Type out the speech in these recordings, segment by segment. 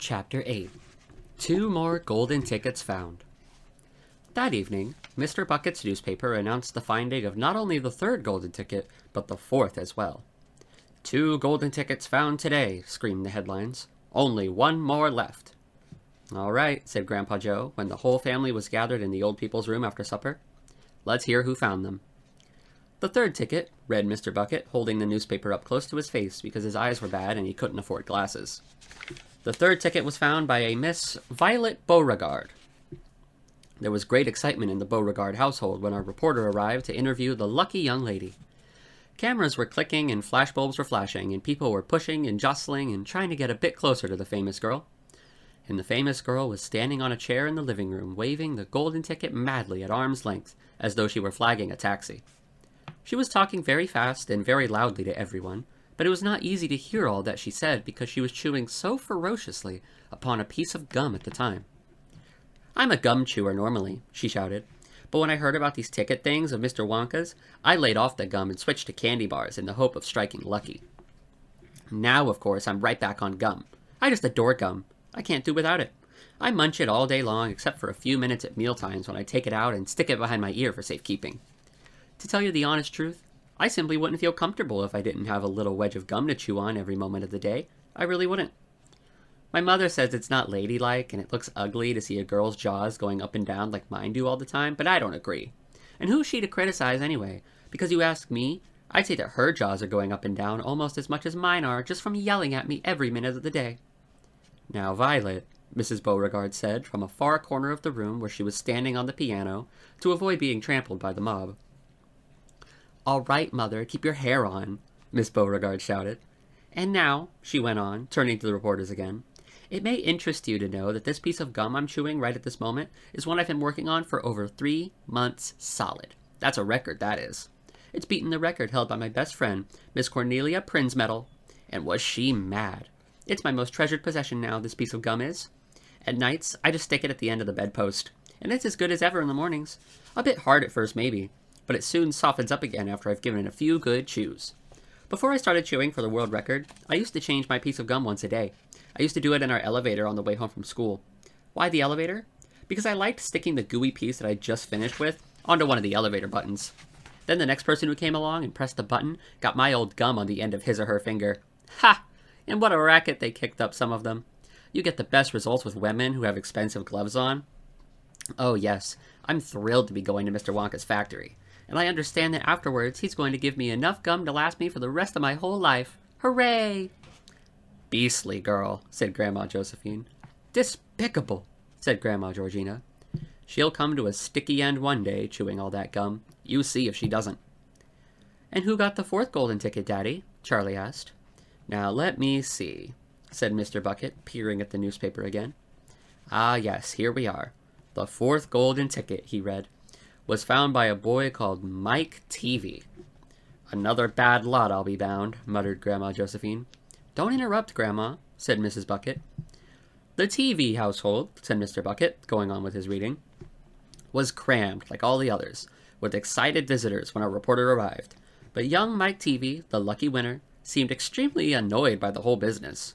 Chapter 8. 2 more golden tickets found. That evening, Mr. Bucket's newspaper announced the finding of not only the third golden ticket, but the fourth as well. 2 golden tickets found today, screamed the headlines. Only 1 more left. All right, said Grandpa Joe, when the whole family was gathered in the old people's room after supper. Let's hear who found them. The third ticket, read Mr. Bucket, holding the newspaper up close to his face because his eyes were bad and he couldn't afford glasses. The third ticket was found by a Miss Violet Beauregard. There was great excitement in the Beauregard household when our reporter arrived to interview the lucky young lady. Cameras were clicking and flashbulbs were flashing, and people were pushing and jostling and trying to get a bit closer to the famous girl. And the famous girl was standing on a chair in the living room, waving the golden ticket madly at arm's length, as though she were flagging a taxi. She was talking very fast and very loudly to everyone, but it was not easy to hear all that she said because she was chewing so ferociously upon a piece of gum at the time. "I'm a gum chewer normally," she shouted, "but when I heard about these ticket things of Mr. Wonka's, I laid off the gum and switched to candy bars in the hope of striking lucky. Now, of course, I'm right back on gum. I just adore gum. I can't do without it. I munch it all day long except for a few minutes at mealtimes when I take it out and stick it behind my ear for safekeeping. To tell you the honest truth, I simply wouldn't feel comfortable if I didn't have a little wedge of gum to chew on every moment of the day. I really wouldn't. My mother says it's not ladylike and it looks ugly to see a girl's jaws going up and down like mine do all the time, but I don't agree. And who's she to criticize anyway? Because you ask me, I'd say that her jaws are going up and down almost as much as mine are just from yelling at me every minute of the day." "Now, Violet," Mrs. Beauregard said from a far corner of the room where she was standing on the piano to avoid being trampled by the mob. "All right, Mother, keep your hair on," Miss Beauregard shouted. "And now," she went on, turning to the reporters again, "it may interest you to know that this piece of gum I'm chewing right at this moment is one I've been working on for over 3 months solid. That's a record, that is. It's beaten the record held by my best friend, Miss Cornelia Prinzmetal. And was she mad? It's my most treasured possession now, this piece of gum is. At nights, I just stick it at the end of the bedpost, and it's as good as ever in the mornings. A bit hard at first, maybe, but it soon softens up again after I've given it a few good chews. Before I started chewing for the world record, I used to change my piece of gum once a day. I used to do it in our elevator on the way home from school. Why the elevator? Because I liked sticking the gooey piece that I just finished with onto one of the elevator buttons. Then the next person who came along and pressed the button got my old gum on the end of his or her finger. Ha! And what a racket they kicked up, some of them. You get the best results with women who have expensive gloves on. Oh yes, I'm thrilled to be going to Mr. Wonka's factory. And I understand that afterwards he's going to give me enough gum to last me for the rest of my whole life. Hooray!" "Beastly girl," said Grandma Josephine. "Despicable," said Grandma Georgina. "She'll come to a sticky end one day, chewing all that gum. You see if she doesn't." "And who got the 4th golden ticket, Daddy?" Charlie asked. "Now let me see," said Mr. Bucket, peering at the newspaper again. "Ah, yes, here we are. The 4th golden ticket," he read, "was found by a boy called Mike Teavee." "Another bad lot, I'll be bound," muttered Grandma Josephine. "Don't interrupt, Grandma," said Mrs. Bucket. "The Teavee household," said Mr. Bucket, going on with his reading, "was crammed, like all the others, with excited visitors when our reporter arrived. But young Mike Teavee, the lucky winner, seemed extremely annoyed by the whole business.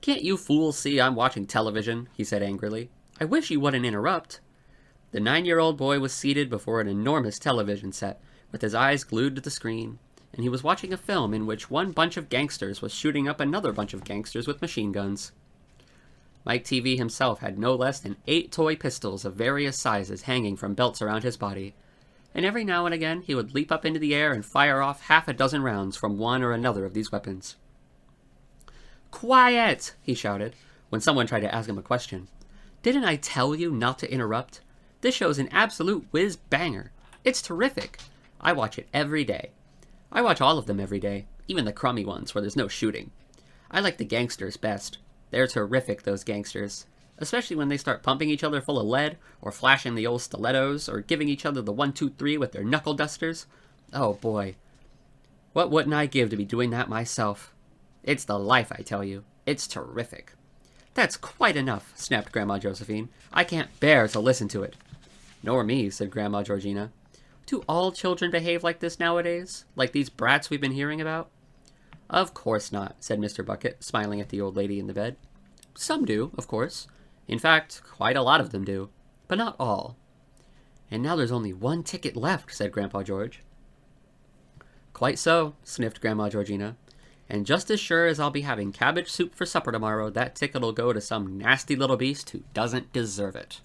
'Can't you fools see I'm watching television?' he said angrily. 'I wish you wouldn't interrupt.' The 9-year-old boy was seated before an enormous television set, with his eyes glued to the screen, and he was watching a film in which one bunch of gangsters was shooting up another bunch of gangsters with machine guns. Mike Teavee himself had no less than 8 toy pistols of various sizes hanging from belts around his body, and every now and again he would leap up into the air and fire off half a dozen rounds from one or another of these weapons. 'Quiet!' he shouted, when someone tried to ask him a question. 'Didn't I tell you not to interrupt? This show's an absolute whiz-banger. It's terrific. I watch it every day. I watch all of them every day, even the crummy ones where there's no shooting. I like the gangsters best. They're terrific, those gangsters. Especially when they start pumping each other full of lead, or flashing the old stilettos, or giving each other the 1, 2, 3 with their knuckle dusters. Oh boy. What wouldn't I give to be doing that myself? It's the life, I tell you. It's terrific." "That's quite enough," snapped Grandma Josephine. "I can't bear to listen to it." "Nor me," said Grandma Georgina. "Do all children behave like this nowadays? Like these brats we've been hearing about?" "Of course not," said Mr. Bucket, smiling at the old lady in the bed. Some do, of course. In fact, quite a lot of them do. But not all. And now there's only one ticket left, said Grandpa George. Quite so, sniffed Grandma Georgina. And just as sure as I'll be having cabbage soup for supper tomorrow, that ticket'll go to some nasty little beast who doesn't deserve it.